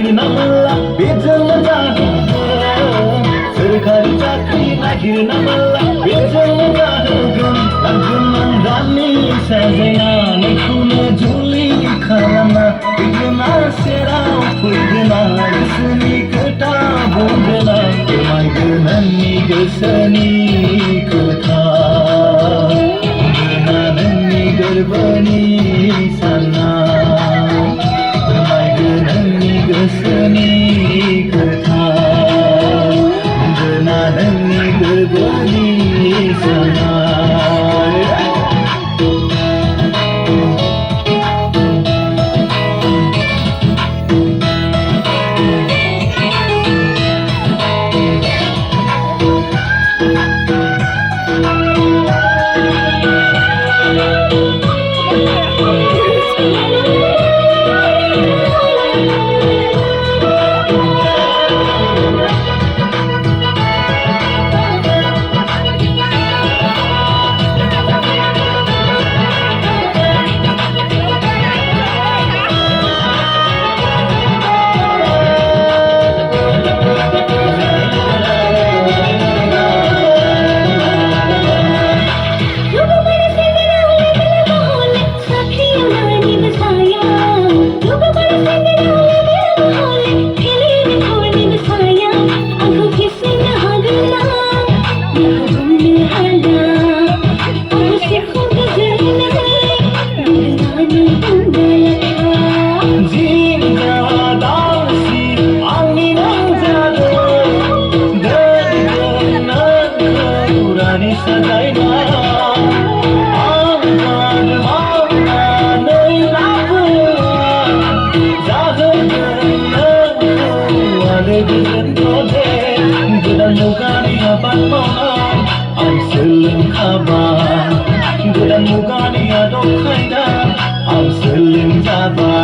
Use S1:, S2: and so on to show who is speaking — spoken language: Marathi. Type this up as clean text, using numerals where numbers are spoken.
S1: नागिरनामाला बेजल जाहोगोन सोरखारि साख्रि नागिरनामाला बेजल जाहोगोन लांगोनां गामि साजायनानै खुनो जुलि खालामना फैगोना सेराव फैगोना गोसोनि खोथा बुंगोना फोरमायगोन नोंनि गोसोनि खोथा बुंगोना नोंनि गोरबोनि साननाय फोरमायगोन नोंनि गोसोनि खोथा बुंगोना नोंनि गोरबोनि साननाय गोदान मुगानि आबाद मावनाय आं सोलोंखाबाय गोदान मुगानि आदब खायदा आं सोलोंजाबाय